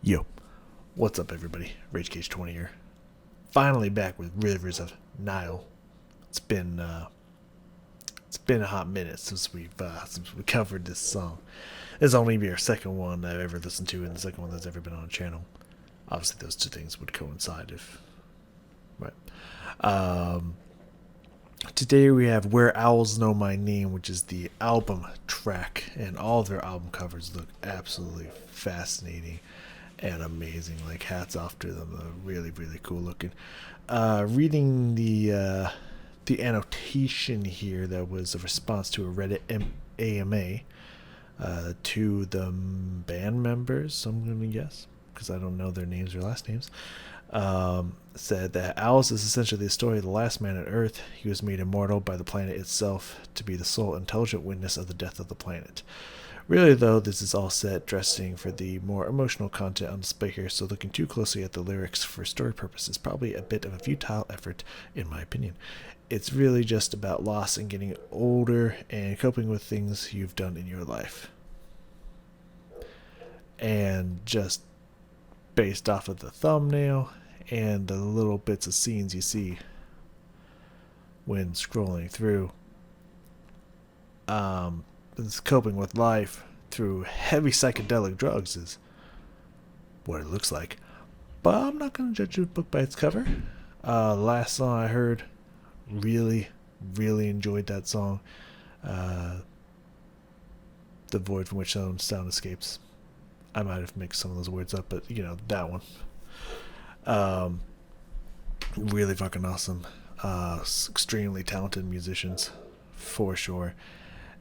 Yo, what's up, everybody? RageCage20 here. Finally back with Rivers of Nihil. It's been a hot minute since we covered this song. This will only be our second one I've ever listened to, and the second one that's ever been on the channel. Obviously, those two things would coincide if right. Today we have Where Owls Know My Name, which is the album track, and all of their album covers look absolutely fascinating and amazing. Like, hats off to them. They're really, really cool looking. Reading the annotation here, that was a response to a Reddit AMA to the band members, I'm going to guess, because I don't know their names or last names. Said that Owls is essentially the story of the last man on Earth. He was made immortal by the planet itself to be the sole intelligent witness of the death of the planet. Really, though, this is all set dressing for the more emotional content on display here, so looking too closely at the lyrics for story purposes is probably a bit of a futile effort, in my opinion. It's really just about loss and getting older and coping with things you've done in your life. And just based off of the thumbnail and the little bits of scenes you see when scrolling through, this coping with life through heavy psychedelic drugs is what it looks like. But I'm not going to judge a book by its cover. Last song I heard, really enjoyed that song. The Void from Which Sound Escapes. I might have mixed some of those words up, but that one. Really fucking awesome. Extremely talented musicians, for sure.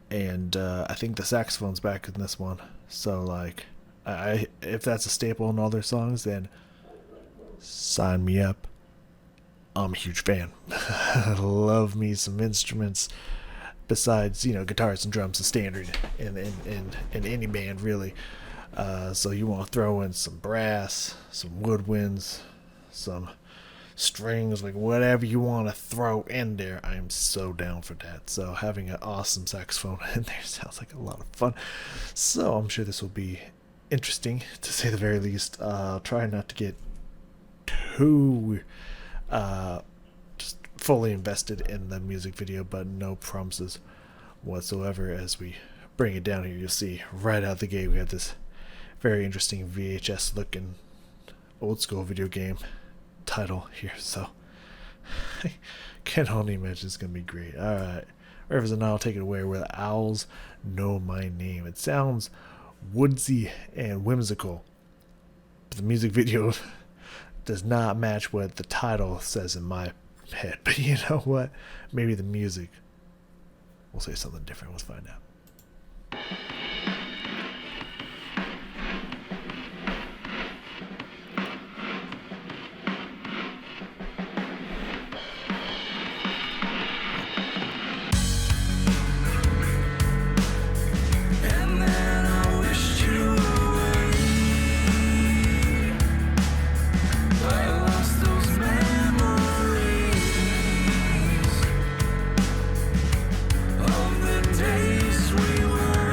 And I think the saxophone's back in this one. So, like, if that's a staple in all their songs, then sign me up. I'm a huge fan. I love me some instruments besides, guitars and drums, the standard in any band, really. So you want to throw in some brass, some woodwinds, some strings, like whatever you want to throw in there. I am so down for that. So having an awesome saxophone in there sounds like a lot of fun. So I'm sure this will be interesting, to say the very least. Try not to get too just fully invested in the music video, but no promises whatsoever. As we bring it down here, you'll see right out the gate we have this very interesting VHS looking old school video game title here, so I can only imagine it's gonna be great. Alright, Rivers and I'll take it away. Where the Owls Know My Name. It sounds woodsy and whimsical, but the music video does not match what the title says in my head. But you know what, maybe the music will say something different. Let's find out. Days we were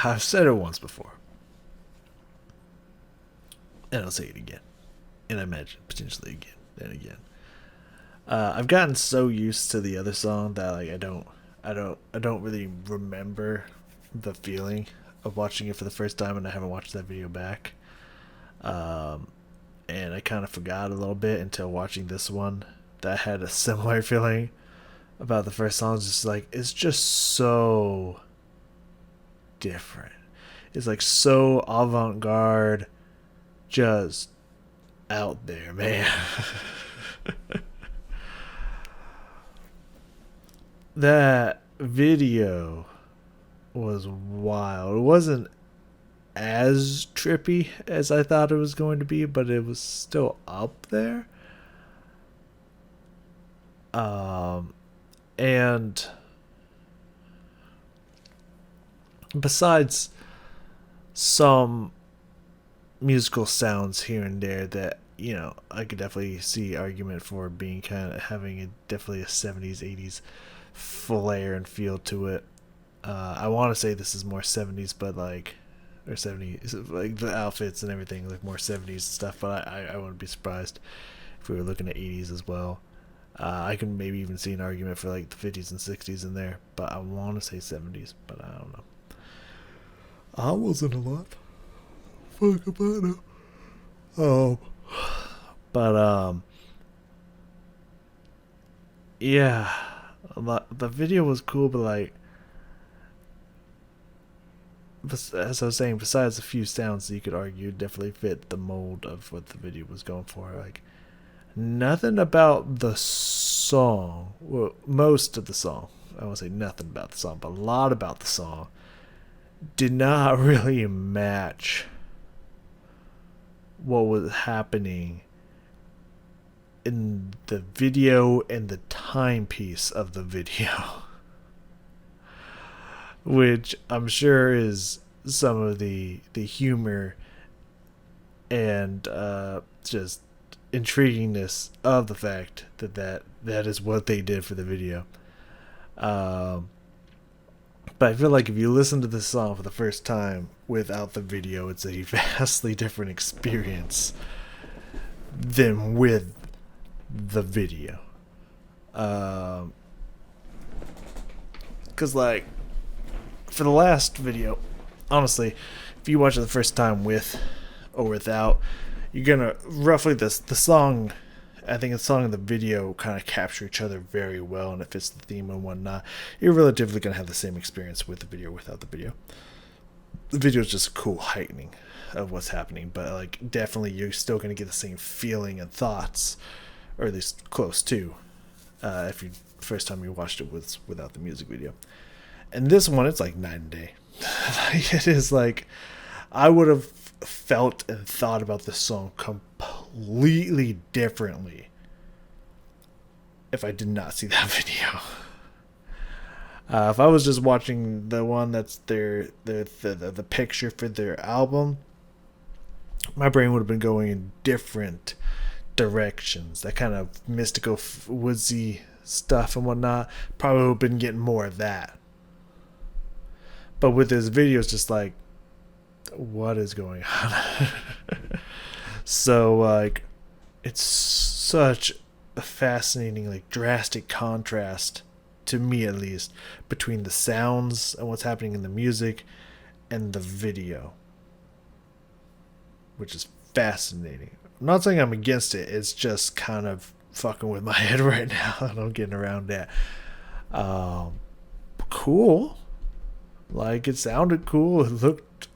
I've said it once before, and I'll say it again, and I imagine potentially again and again. I've gotten so used to the other song that like I don't really remember the feeling of watching it for the first time, and I haven't watched that video back. And I kind of forgot a little bit until watching this one that had a similar feeling about the first song. It's just like it's just so different. It's like so avant-garde, just out there, man. That video was wild. It wasn't as trippy as I thought it was going to be, but it was still up there. And besides some musical sounds here and there that, you know, I could definitely see argument for being kind of having definitely a 70s 80s flair and feel to it. I want to say this is more 70s, but like, or 70s, like the outfits and everything like more 70s stuff, but I wouldn't be surprised if we were looking at 80s as well. I can maybe even see an argument for like the 50s and 60s in there, but I want to say 70s, but I don't know. I wasn't alive. Fuck about it. Oh. But, yeah. The video was cool, but like, as I was saying, besides a few sounds that you could argue definitely fit the mold of what the video was going for, like, nothing about the song, well, most of the song, I won't say nothing about the song, but a lot about the song did not really match what was happening in the video and the timepiece of the video. Which I'm sure is some of the humor and just intriguingness of the fact that is what they did for the video. But I feel like if you listen to this song for the first time without the video, it's a vastly different experience than with the video. Because, like, for the last video, honestly, if you watch it the first time with or without, you're gonna roughly the song. I think the song and the video kind of capture each other very well, and it fits the theme and whatnot. You're relatively gonna have the same experience with the video or without the video. The video is just a cool heightening of what's happening, but like definitely you're still gonna get the same feeling and thoughts, or at least close to, if you first time you watched it without the music video. And this one, it's like night and day. It is like I would have felt and thought about this song completely differently if I did not see that video. If I was just watching the one that's the picture for their album, my brain would have been going in different directions. That kind of mystical, woodsy stuff and whatnot. Probably would have been getting more of that. But with this video, it's just like, what is going on? So, like, it's such a fascinating, like, drastic contrast, to me at least, between the sounds and what's happening in the music and the video, which is fascinating. I'm not saying I'm against it, it's just kind of fucking with my head right now, and I'm getting around that. Cool. Like, it sounded cool, it looked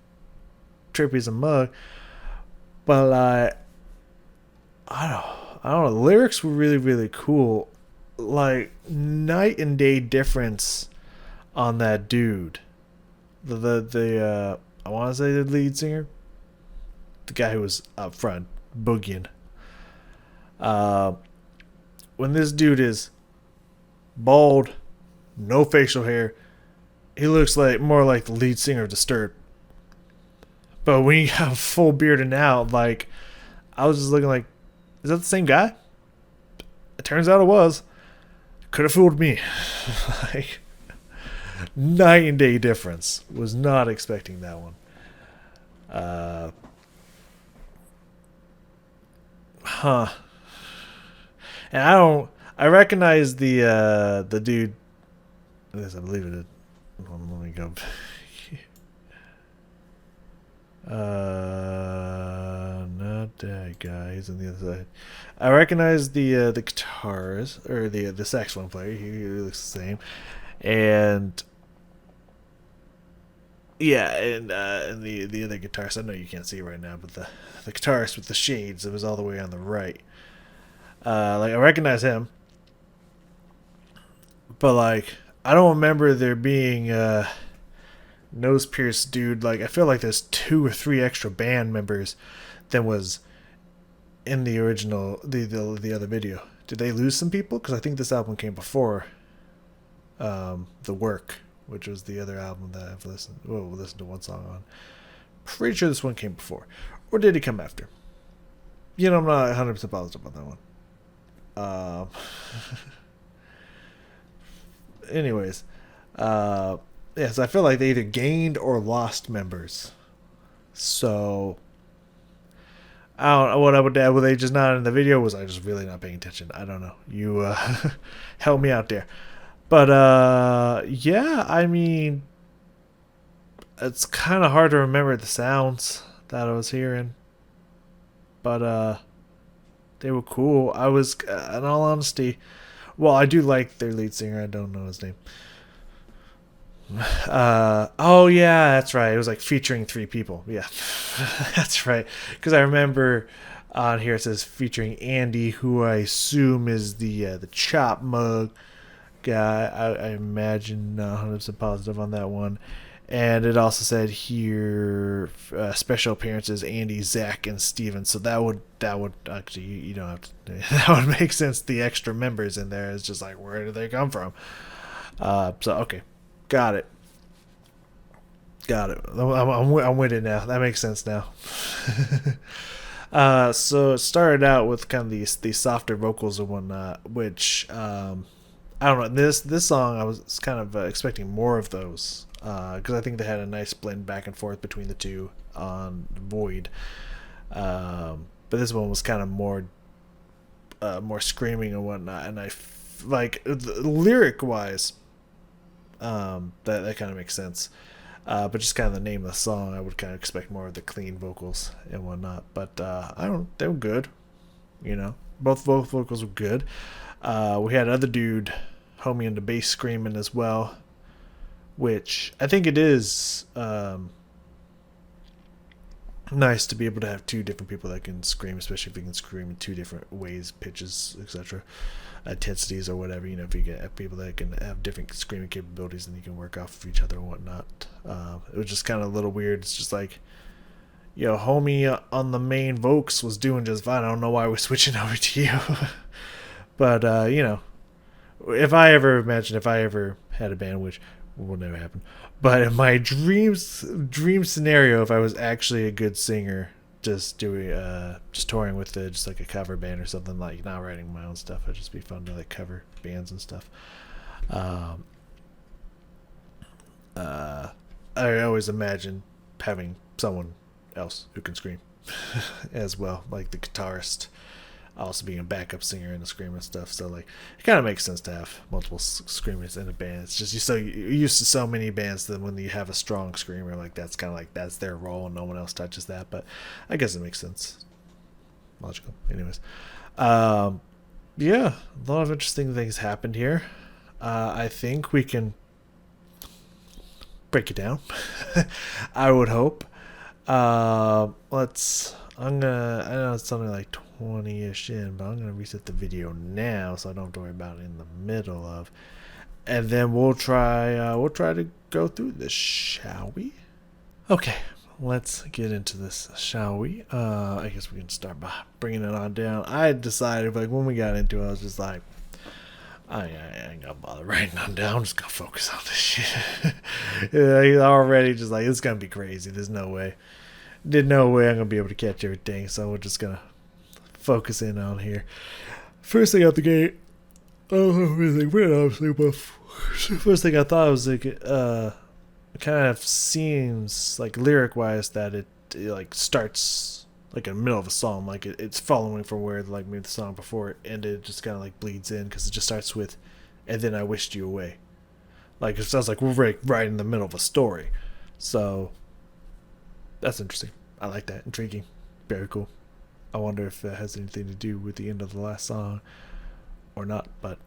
trippy as a mug, but like, I don't know, the lyrics were really, really cool. Like, night and day difference on that dude. The I want to say the lead singer, the guy who was up front boogieing. When this dude is bald, no facial hair, he looks like more like the lead singer of Disturbed. But when you have full beard and out, like, I was just looking like, is that the same guy? It turns out it was. Could have fooled me. Like, night and day difference. Was not expecting that one. And I recognize the dude. I guess I believe it. Let me go. Not that guy. He's on the other side. I recognize the guitarist, or the saxophone player. He looks the same, and yeah, and the other guitarist. I know you can't see it right now, but the guitarist with the shades. It was all the way on the right. Like, I recognize him, but like, I don't remember there being nose pierced dude. Like, I feel like there's 2 or 3 extra band members than was in the original, the other video. Did they lose some people? Because I think this album came before The Work, which was the other album that I've listened to one song on. Pretty sure this one came before. Or did it come after? You know, I'm not 100% positive about that one. Anyways, so I feel like they either gained or lost members. So I don't know what I would add. Were they just not in the video? Was I just really not paying attention? I don't know. You help me out there. But yeah, I mean, it's kind of hard to remember the sounds that I was hearing. But they were cool. I was, in all honesty, well, I do like their lead singer. I don't know his name. Oh yeah, that's right. It was like featuring 3 people. Yeah, that's right. Because I remember on here it says featuring Andy, who I assume is the chop mug guy. I imagine, not 100% positive on that one. And it also said here special appearances Andy, Zach, and Steven. So that would actually, you don't have to. That would make sense. The extra members in there is just like, where do they come from? So okay. Got it. I'm with it now. That makes sense now. So it started out with kind of these softer vocals and whatnot, which I don't know. This song I was kind of expecting more of those because I think they had a nice blend back and forth between the two on Void. But this one was kind of more screaming and whatnot, and like lyric wise, that kind of makes sense. But just kind of the name of the song, I would kind of expect more of the clean vocals and whatnot. But I don't. They were good, you know. Both vocals were good. We had other dude, homie, in the bass screaming as well, which I think it is nice to be able to have two different people that can scream, especially if you can scream in two different ways, pitches, etc., intensities or whatever. You know, if you get people that can have different screaming capabilities, then you can work off of each other and whatnot. It was just kind of a little weird. It's just like, yo, homie on the main vocals was doing just fine. I don't know why we're switching over to you. But you know, if I ever had a band, which will never happen, but in my dream scenario, if I was actually a good singer, just touring with just like a cover band or something, like not writing my own stuff, it'd just be fun to like cover bands and stuff. I always imagine having someone else who can scream as well, like the guitarist also being a backup singer and a screamer and stuff. So like it kind of makes sense to have multiple screamers in a band. It's just you're used to so many bands that when you have a strong screamer, like that's kind of like that's their role and no one else touches that. But I guess it makes sense, logical. Anyways, yeah, a lot of interesting things happened here. I think we can break it down. I would hope. I know it's something like 20-ish in, but I'm gonna reset the video now so I don't have to worry about it in the middle of, and then we'll try to go through this, shall we? Okay, let's get into this, shall we? I guess we can start by bringing it on down. I decided, like, when we got into it, I was just like, I ain't gonna bother writing them down. I'm just gonna focus on this shit. Yeah, he's already just like, it's gonna be crazy. There's no way I'm gonna be able to catch everything, so we're just gonna focus in on here. First thing out the gate, I don't know anything weird, obviously, but first thing I thought was like, it kind of seems like lyric wise that it like starts like in the middle of a song, like it's following from where like maybe the song before it ended, it just kind of like bleeds in because it just starts with, and then I wished you away. Like it sounds like we're right in the middle of a story, so that's interesting. I like that. Intriguing. Very cool. I wonder if that has anything to do with the end of the last song or not, but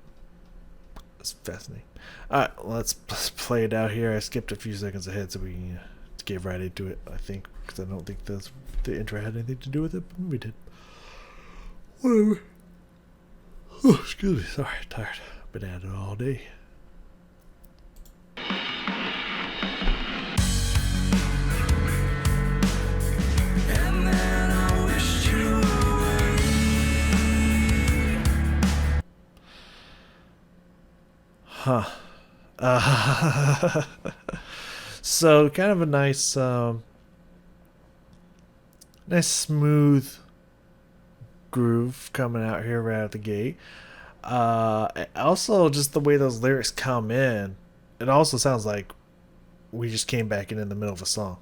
it's fascinating. Alright, let's play it out here. I skipped a few seconds ahead so we can get right into it, I think, because I don't think the intro had anything to do with it, but we did. Whatever. Oh, excuse me. Sorry, tired. Been at it all day. Huh. So kind of a nice smooth groove coming out here right out the gate. Also just the way those lyrics come in, it also sounds like we just came back in the middle of a song,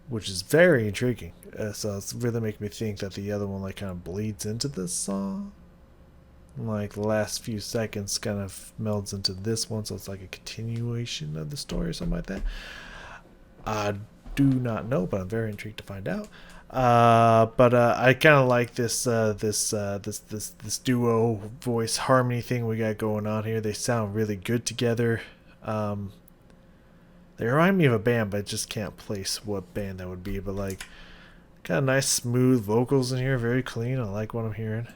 which is very intriguing. So it's really making me think that the other one like kind of bleeds into this song. Like the last few seconds kind of melds into this one, so it's like a continuation of the story or something like that. I do not know, but I'm very intrigued to find out. But I kind of like this duo voice harmony thing we got going on here. They sound really good together. They remind me of a band, but I just can't place what band that would be. But like, kind of nice smooth vocals in here, very clean. I like what I'm hearing.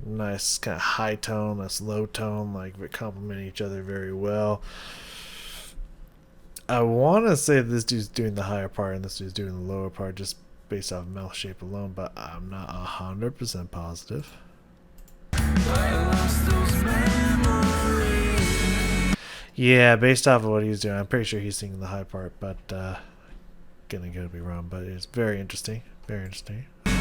Nice kind of high tone, that's low tone, like they complement each other very well. I want to say this dude's doing the higher part and this dude's doing the lower part just based off mouth shape alone, but I'm not 100% positive. I lost those Yeah, based off of what he's doing, I'm pretty sure he's singing the high part, but gonna be wrong. But it's very interesting. Very interesting. Yeah,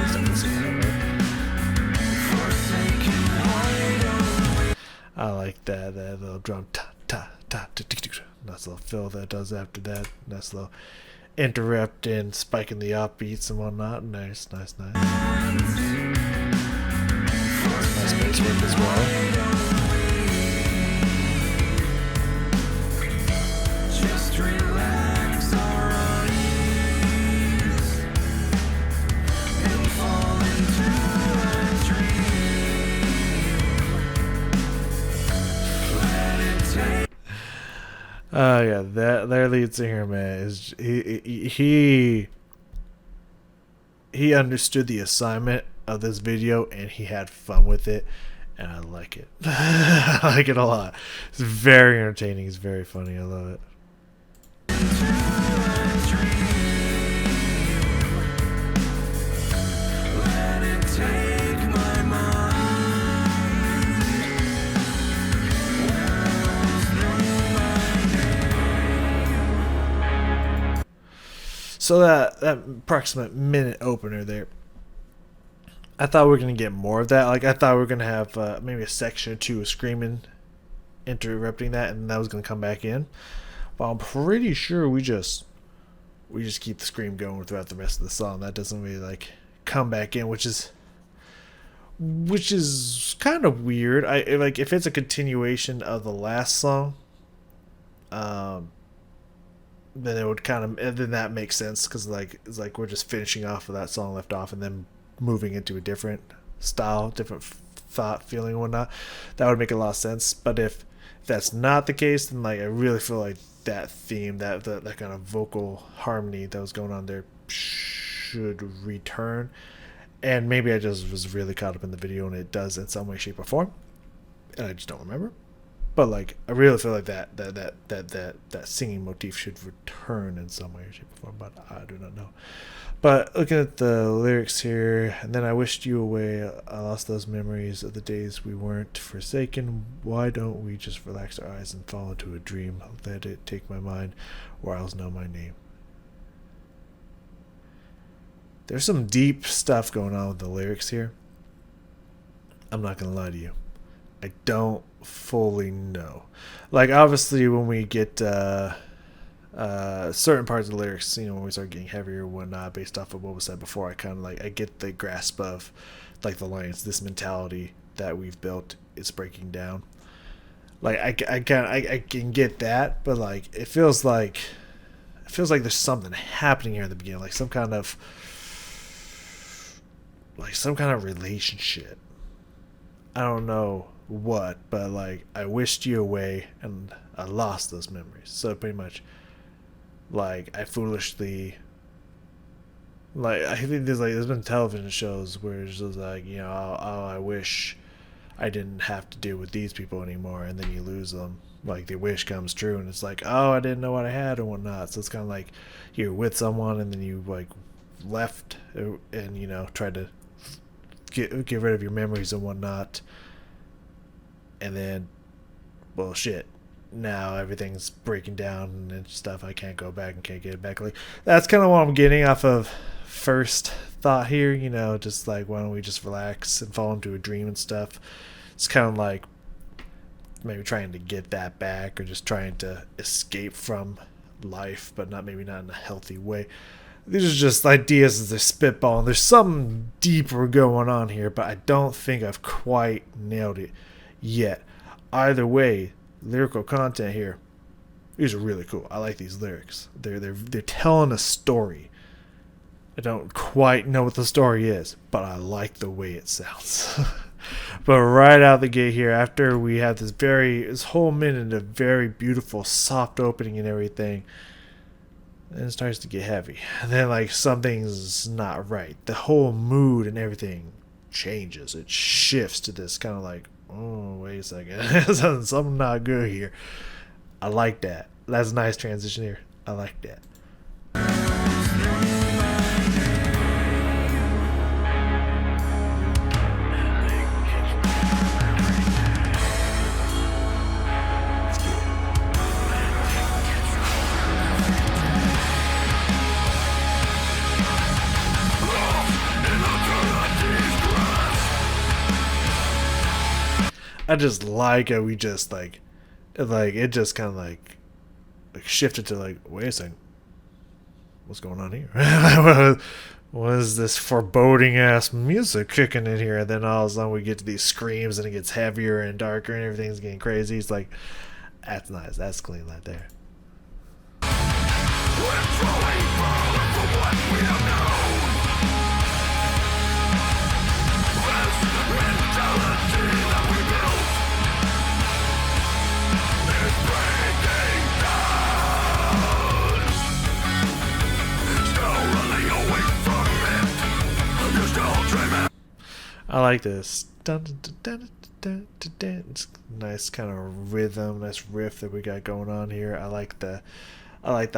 he's definitely singing that part. I like that little drum ta ta ta ta ta ta. Nice little fill that does after that. Nice little interrupt and spiking the offbeats and whatnot. Nice. Nice bass work as well. Just relax our eyes and fall into a dream. Let it take. Yeah, their lead singer, man, is he understood the assignment of this video and he had fun with it, and I like it. I like it a lot. It's very entertaining. It's very funny. I love it. So that approximate minute opener there, I thought we were going to get more of that. Like, I thought we were going to have maybe a section or two of screaming interrupting that, and that was going to come back in. But I'm pretty sure we just keep the scream going throughout the rest of the song. That doesn't really like come back in, which is kind of weird. I like if it's a continuation of the last song, then it would kind of, and then that makes sense because like it's like we're just finishing off of that song left off and then moving into a different style, different thought, feeling, and whatnot. That would make a lot of sense. But if that's not the case, then like I really feel like that theme, that kind of vocal harmony that was going on there should return. And maybe I just was really caught up in the video and it does in some way, shape, or form, and I just don't remember. But like I really feel like that singing motif should return in some way, shape, or form, but I do not know. But looking at the lyrics here, and then I wished you away. I lost those memories of the days we weren't forsaken. Why don't we just relax our eyes and fall into a dream? Let it take my mind, or else know my name. There's some deep stuff going on with the lyrics here. I'm not gonna lie to you. I don't fully know. Like obviously when we get certain parts of the lyrics, you know, when we start getting heavier or whatnot, based off of what was said before, I kind of like I get the grasp of like the lines. This mentality that we've built is breaking down. Like I can get that, but like it feels like there's something happening here in the beginning, like some kind of relationship. I don't know what, but like I wished you away and I lost those memories. So pretty much like I foolishly, like I think there's been television shows where it's just like, you know, oh, I wish I didn't have to deal with these people anymore, and then you lose them. Like the wish comes true and it's like, oh, I didn't know what I had and whatnot. So it's kind of like you're with someone and then you like left and, you know, tried to get rid of your memories and whatnot, and then, well, shit, now everything's breaking down and stuff. I can't go back and can't get it back. Like that's kind of what I'm getting off of first thought here, you know, just like why don't we just relax and fall into a dream and stuff. It's kind of like maybe trying to get that back or just trying to escape from life, but not in a healthy way. These are just ideas as they're spitballing. There's something deeper going on here, but I don't think I've quite nailed it yet. Either way, lyrical content here, these are really cool. I like these lyrics. They're telling a story. I don't quite know what the story is, but I like the way it sounds. But right out the gate here, after we have this whole minute of very beautiful, soft opening and everything, then it starts to get heavy. And then like something's not right. The whole mood and everything changes. It shifts to this kind of like, oh, wait a second. Something not good here. I like that. That's a nice transition here. I like that. I just like how we just like it just kind of like shifted to like, wait a second, what's going on here? What is this foreboding ass music kicking in here? And then all of a sudden we get to these screams and it gets heavier and darker and everything's getting crazy. It's like, that's nice. That's clean right there. I like this. It's nice kind of rhythm, nice riff that we got going on here. I like the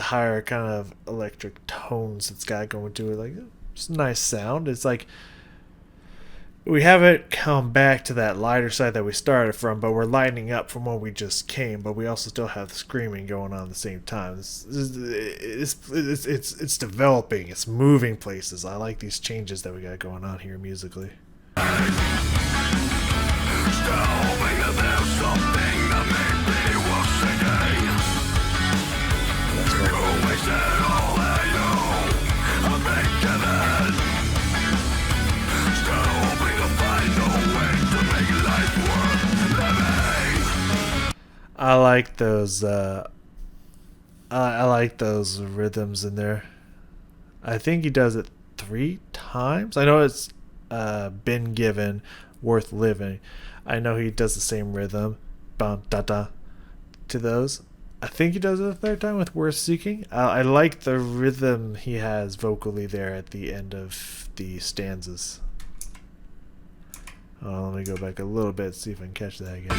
higher kind of electric tones it's got going to it. Like, it's a nice sound. It's like we haven't come back to that lighter side that we started from, but we're lightening up from where we just came. But we also still have the screaming going on at the same time. It's developing. It's moving places. I like these changes that we got going on here musically. I like those. I like those rhythms in there. I think he does it 3 times. I know it's been given, worth living. I know he does the same rhythm, bum da da, to those. I think he does it a 3rd time with worth seeking. I like the rhythm he has vocally there at the end of the stanzas. Let me go back a little bit, see if I can catch that again.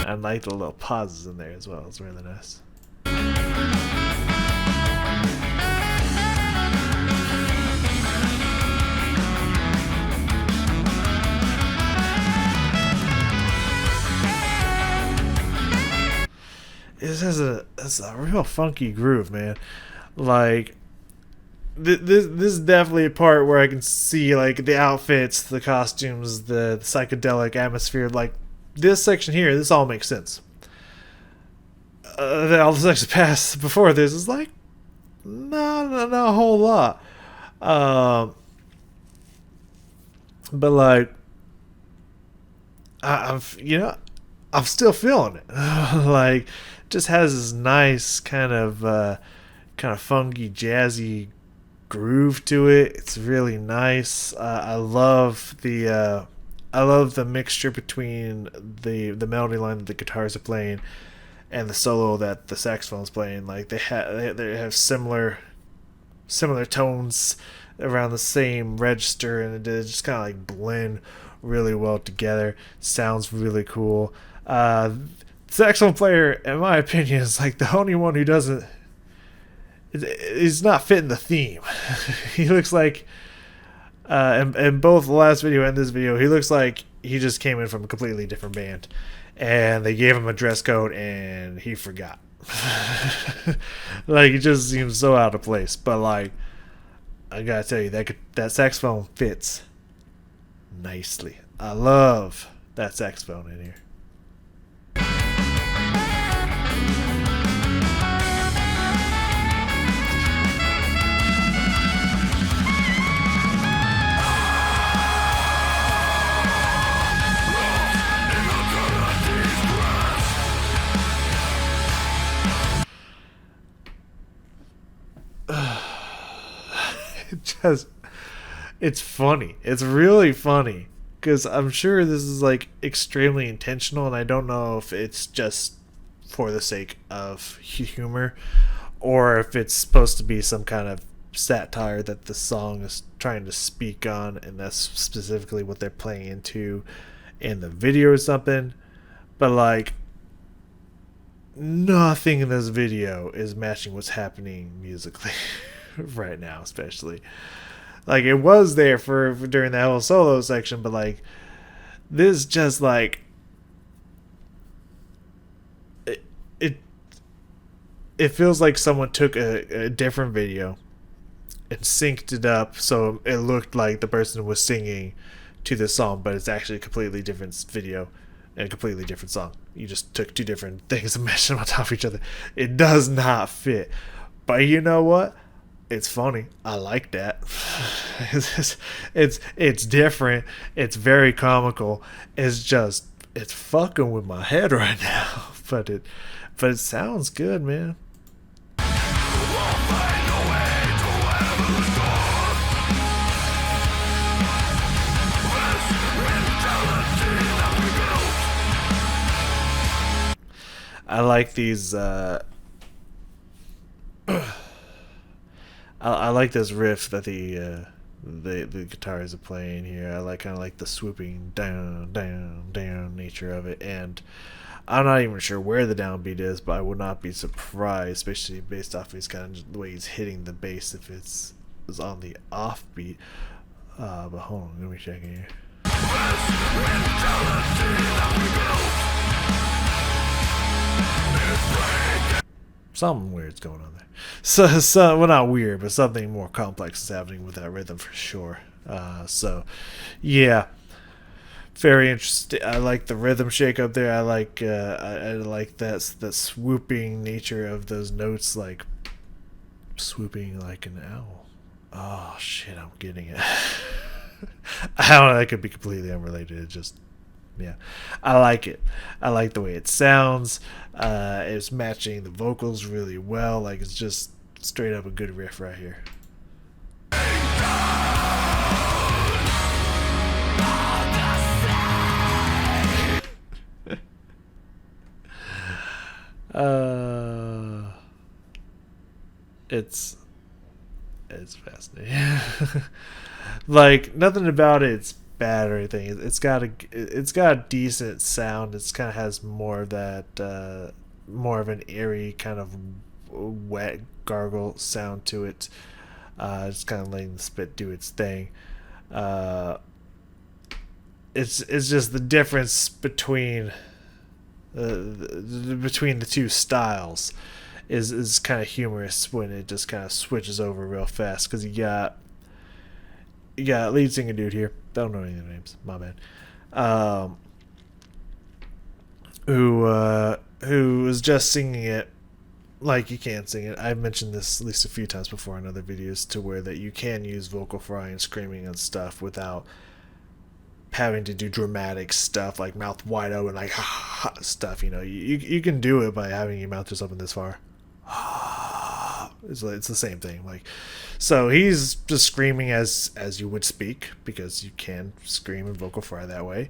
I like the little pauses in there as well. It's really nice. This has a real funky groove, man. Like this is definitely a part where I can see like the outfits, the costumes, the psychedelic atmosphere. Like this section here, this all makes sense. All the sections past before this is like not a whole lot. But like I'm still feeling it. Like, just has this nice kind of funky, jazzy groove to it. It's really nice. I love the mixture between the melody line that the guitars are playing and the solo that the saxophone's playing. Like they have similar tones around the same register, and it just kind of like blend really well together. Sounds really cool. Saxophone player, in my opinion, is like the only one who doesn't. He's not fitting the theme. He looks like, in both the last video and this video, he looks like he just came in from a completely different band, and they gave him a dress code and he forgot. Like, it just seems so out of place. But like, I gotta tell you, that saxophone fits nicely. I love that saxophone in here. It's funny. It's really funny, because I'm sure this is like extremely intentional, and I don't know if it's just for the sake of humor or if it's supposed to be some kind of satire that the song is trying to speak on, and that's specifically what they're playing into in the video or something. But like, nothing in this video is matching what's happening musically right now, especially. Like, it was there for during that whole solo section, but like, this just like it feels like someone took a different video and synced it up so it looked like the person was singing to this song, but it's actually a completely different video and a completely different song. You just took two different things and mashed them on top of each other. It does not fit. But you know what? It's funny. I like that. It's different. It's very comical. It's fucking with my head right now. But it sounds good, man. I like these. I like this riff that the guitars are playing here. I kind of like the swooping down, down, down nature of it, and I'm not even sure where the downbeat is, but I would not be surprised, especially based off his kind of the way he's hitting the bass, if it's on the offbeat. But hold on, let me check in here. Something weird's going on there. So well, not weird, but something more complex is happening with that rhythm for sure. So, yeah, very interesting. I like the rhythm shake up there. I like that swooping nature of those notes, like swooping like an owl. Oh shit, I'm getting it. I don't know. That could be completely unrelated. It just. Yeah, I like it. I like the way it sounds. It's matching the vocals really well. Like, it's just straight up a good riff right here. It's fascinating. Like, nothing about it's bad or anything. It's got a decent sound. It's kind of has more of that more of an eerie kind of wet gargle sound to it. Just kind of letting the spit do its thing. It's just the difference between the two styles is kind of humorous when it just kind of switches over real fast, because you got lead singer dude here, don't know any of their names, my bad, who is just singing it like you can sing it. I've mentioned this at least a few times before in other videos, to where that you can use vocal fry and screaming and stuff without having to do dramatic stuff like mouth wide open, like stuff. You know, you can do it by having your mouth just open this far. It's the same thing. Like, so he's just screaming as you would speak, because you can scream and vocal fry that way.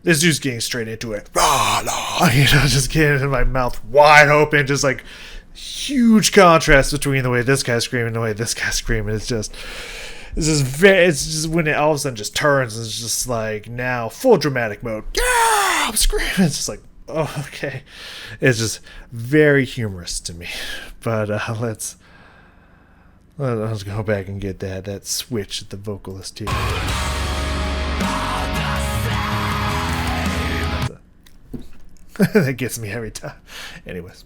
This dude's getting straight into it. You know, just getting my mouth wide open, just like huge contrast between the way this guy's screaming and the way this guy's screaming. It's just when it all of a sudden just turns, and it's just like now full dramatic mode. Yeah, I'm screaming. It's just like, oh, okay. It's just very humorous to me. But let's go back and get that switch at the vocalist here. That gets me every time. Anyways.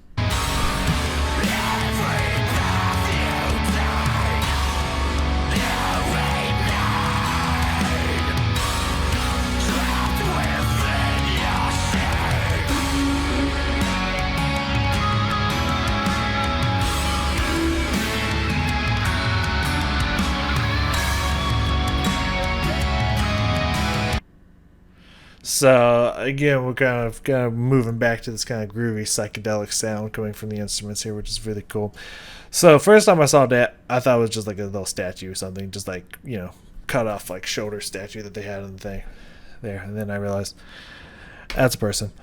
So again, we're kind of moving back to this kind of groovy psychedelic sound coming from the instruments here, which is really cool. So first time I saw that, I thought it was just like a little statue or something, just like, you know, cut off like shoulder statue that they had in the thing there, and then I realized that's a person.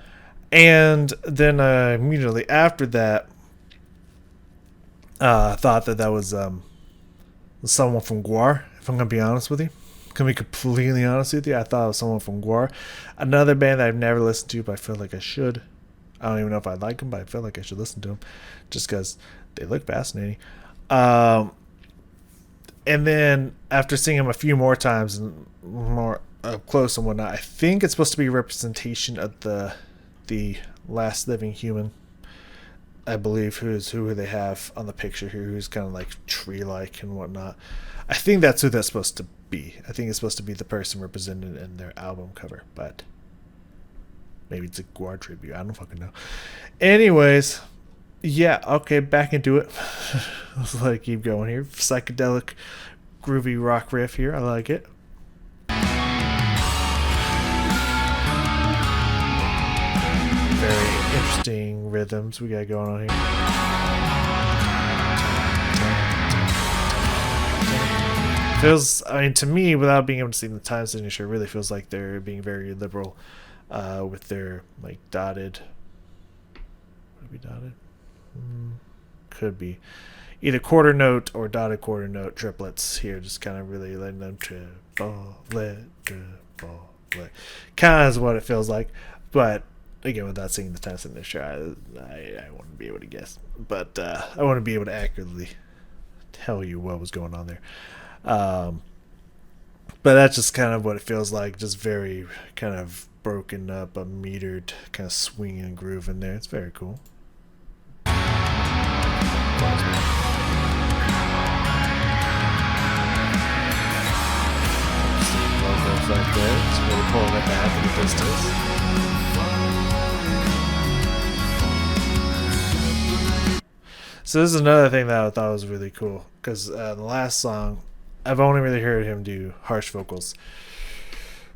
And then immediately after that, thought that was someone from Guar, if I'm gonna be honest with you. Can be completely honest with you, I thought it was someone from Guar, another band that I've never listened to, but I feel like I should. I don't even know if I like them, but I feel like I should listen to them, just because they look fascinating. And then after seeing them a few more times and more up close and whatnot, I think it's supposed to be a representation of the last living human I believe who they have on the picture here, who's kind of like tree-like and whatnot. I think that's who that's supposed to be. I think it's supposed to be the person represented in their album cover, but maybe it's a Guar tribute. I don't fucking know. Anyways, yeah, okay, back into it. Let's like keep going here. Psychedelic, groovy rock riff here. I like it. Very interesting rhythms we got going on here. Feels, I mean, to me, without being able to see the time signature, it really feels like they're being very liberal with their like dotted. Would it be dotted? Could be either quarter note or dotted quarter note triplets here, just kind of really letting them triple let. Kind of is what it feels like, but again, without seeing the time signature, I wouldn't be able to guess, but I wouldn't be able to accurately tell you what was going on there. But that's just kind of what it feels like, just very kind of broken up, a metered kind of swing and groove in there. It's very cool. Logos right there. It's really pulling it back in the distance. So this is another thing that I thought was really cool, because the last song, I've only really heard him do harsh vocals.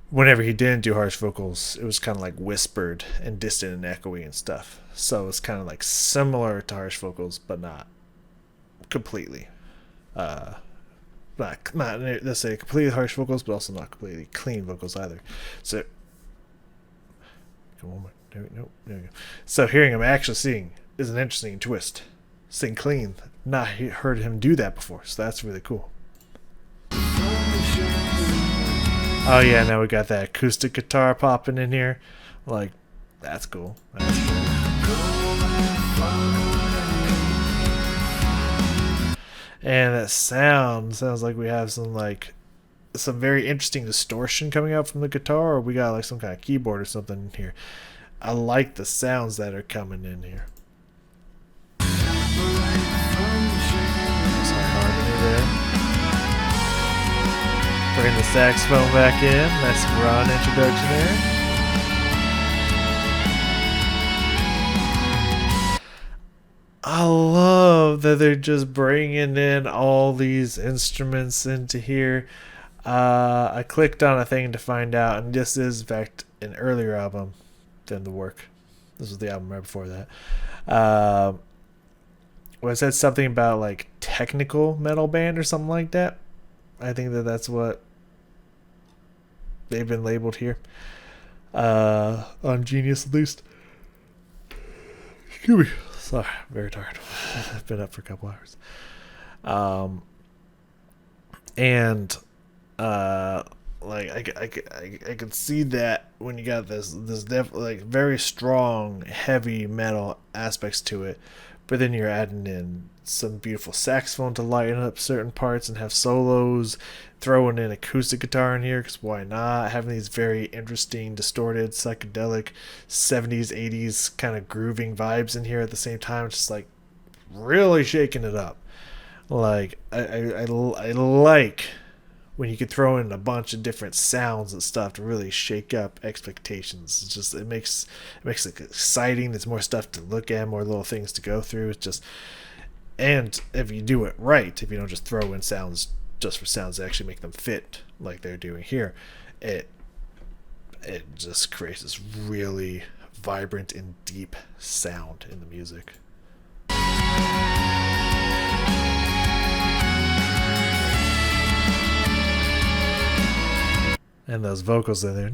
Whenever he didn't do harsh vocals, it was kind of like whispered and distant and echoey and stuff. So it's kind of like similar to harsh vocals, but not completely. Not necessarily completely harsh vocals, but also not completely clean vocals either. So, come on, there we go. So hearing him actually sing is an interesting twist. Sing clean. Not heard him do that before, so that's really cool. Oh yeah, now we got that acoustic guitar popping in here. Like, that's cool. That's cool. And that sounds like we have some very interesting distortion coming out from the guitar, or we got like some kind of keyboard or something in here. I like the sounds that are coming in here. Bring the saxophone back in. Nice raw introduction there. I love that they're just bringing in all these instruments into here. I clicked on a thing to find out, and this is in fact an earlier album than the work. This was the album right before that. Well, it said something about like technical metal band or something like that. I think that's what they've been labeled here. On Genius at least. Excuse me. Sorry, very tired. I've been up for a couple hours. Like I could see that when you got this like very strong heavy metal aspects to it, but then you're adding in some beautiful saxophone to lighten up certain parts and have solos, throwing in acoustic guitar in here, because why not? Having these very interesting, distorted, psychedelic 70s, 80s kind of grooving vibes in here at the same time, just like really shaking it up. Like, I like when you could throw in a bunch of different sounds and stuff to really shake up expectations. It's just, it makes it exciting. There's more stuff to look at, more little things to go through. It's just, and if you do it right, if you don't just throw in sounds just for sounds to actually make them fit like they're doing here, it just creates this really vibrant and deep sound in the music. And those vocals in there,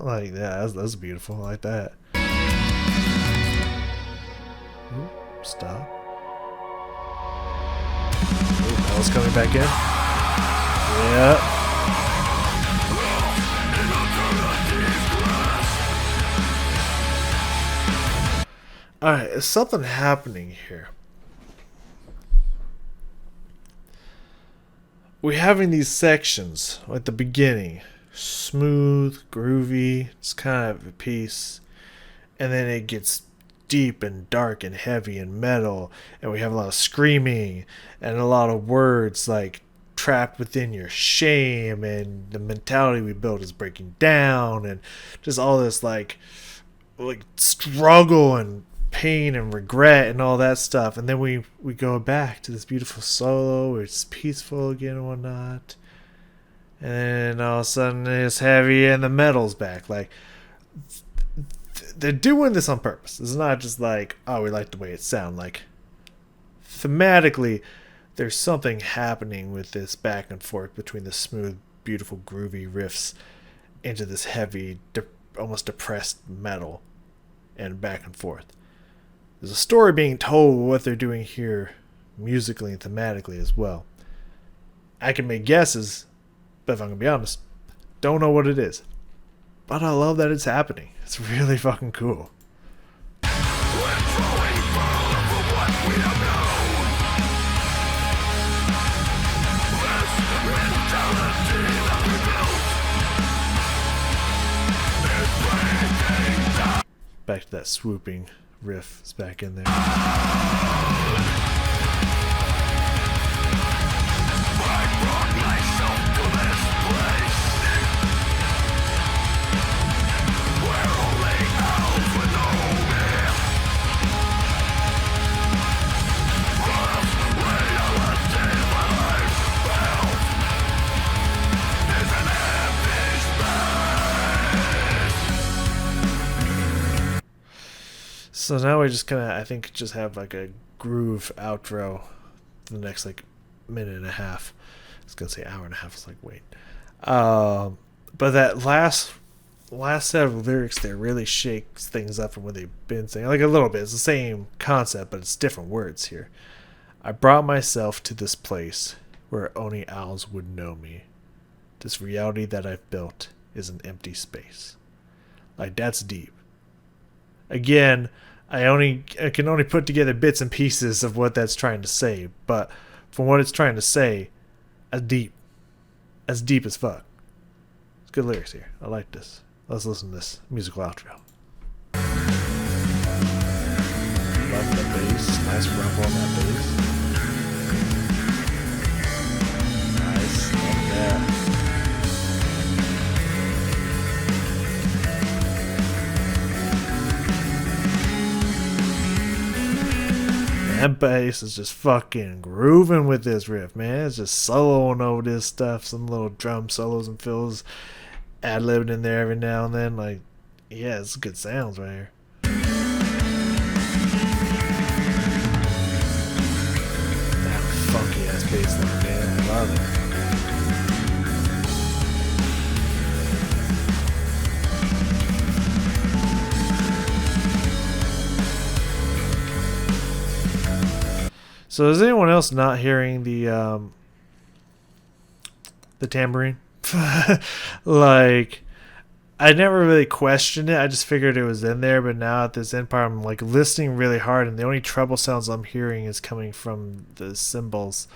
like, yeah, that's beautiful. I like that. Ooh, stop. Ooh, that was coming back in. Yep. Alright, there's something happening here. We're having these sections at the beginning, smooth, groovy, it's kind of a piece, and then it gets deep and dark and heavy and metal, and we have a lot of screaming and a lot of words like trapped within your shame, and the mentality we built is breaking down, and just all this like struggle and pain and regret and all that stuff. And then we go back to this beautiful solo where it's peaceful again and whatnot, and then all of a sudden it's heavy and the metal's back. Like, they're doing this on purpose. It's not just like, oh, we like the way it sounds. Like, thematically, there's something happening with this back and forth between the smooth, beautiful, groovy riffs into this heavy, almost depressed metal, and back and forth. There's a story being told with what they're doing here, musically and thematically as well. I can make guesses, but if I'm going to be honest, don't know what it is. But I love that it's happening. It's really fucking cool. Back to that swooping riff. It's back in there. So now we just kind of, I think, just have like a groove outro for the next like minute and a half. I was gonna say hour and a half. It's like, wait. But that last set of lyrics there really shakes things up from what they've been saying. Like a little bit. It's the same concept, but it's different words here. I brought myself to this place where only owls would know me. This reality that I've built is an empty space. Like, that's deep. Again, I can only put together bits and pieces of what that's trying to say, but from what it's trying to say, as deep as fuck. It's good lyrics here. I like this. Let's listen to this musical outro. Love the bass. Nice rumble on that bass. Nice. Love that. That bass is just fucking grooving with this riff, man. It's just soloing over this stuff. Some little drum solos and fills ad-libbed in there every now and then. Like, yeah, it's good sounds right here. That funky ass bass line, man. I love it. So is anyone else not hearing the tambourine? Like, I never really questioned it. I just figured it was in there, but now at this end part, I'm like listening really hard, and the only treble sounds I'm hearing is coming from the cymbals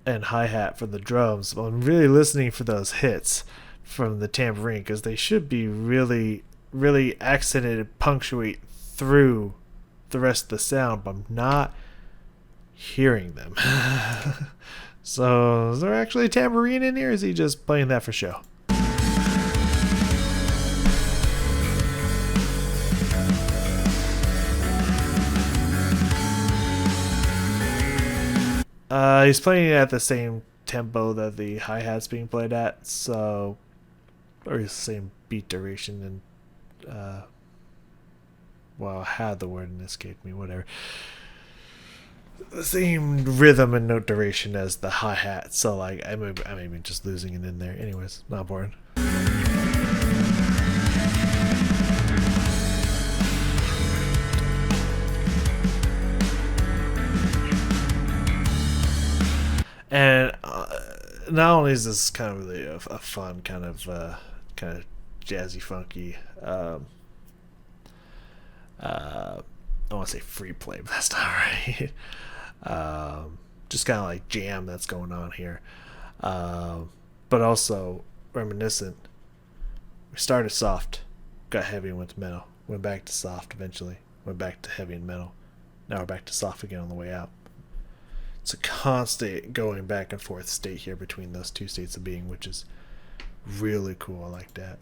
and hi-hat from the drums. But I'm really listening for those hits from the tambourine, because they should be really, really accented, punctuate through the rest of the sound, but I'm not hearing them. So is there actually a tambourine in here? Or is he just playing that for show? He's playing it at the same tempo that the hi-hat's being played at, so, or the same beat duration, and well, I had the word and escaped me, whatever. The same rhythm and note duration as the hi-hat, so like I'm even just losing it in there. Anyways, not important. And not only is this kind of really a fun kind of jazzy, funky, I want to say free play, but that's not right. Just kind of like jam that's going on here, but also reminiscent. We started soft, got heavy, and went to metal. Went back to soft eventually. Went back to heavy and metal. Now we're back to soft again on the way out. It's a constant going back and forth state here between those two states of being, which is really cool. I like that.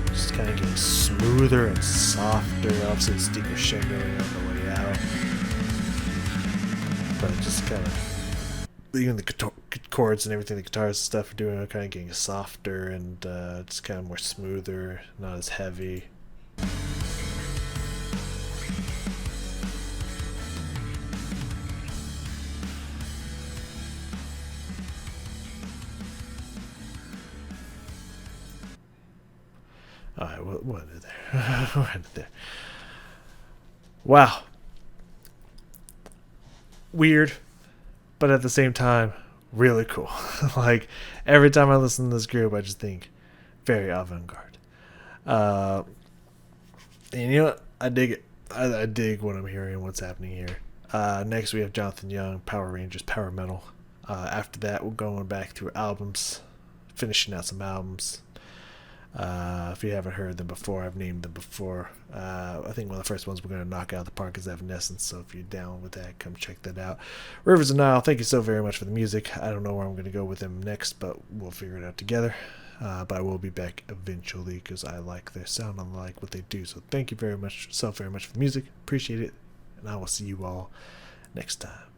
Just kind of getting smoother and softer. Obviously, it's deep crescendo on the way out. But it just kind of, even the chords and everything, the guitars and stuff are doing, are kind of getting softer and just kind of more smoother, not as heavy. Alright, what ended there? What ended there? Wow. Weird, but at the same time, really cool. Like, every time I listen to this group, I just think very avant-garde. And you know what? I dig it. I dig what I'm hearing and what's happening here. Next, we have Jonathan Young, Power Rangers, Power Metal. After that, we're going back through albums, finishing out some albums. If you haven't heard them before, I've named them before. I think one of the first ones we're going to knock out of the park is Evanescence, so if you're down with that, come check that out. Rivers of Nile, thank you so very much for the music. I don't know where I'm going to go with them next, but we'll figure it out together. But I will be back eventually because I like their sound and I like what they do. So thank you very much for the music. Appreciate it. And I will see you all next time.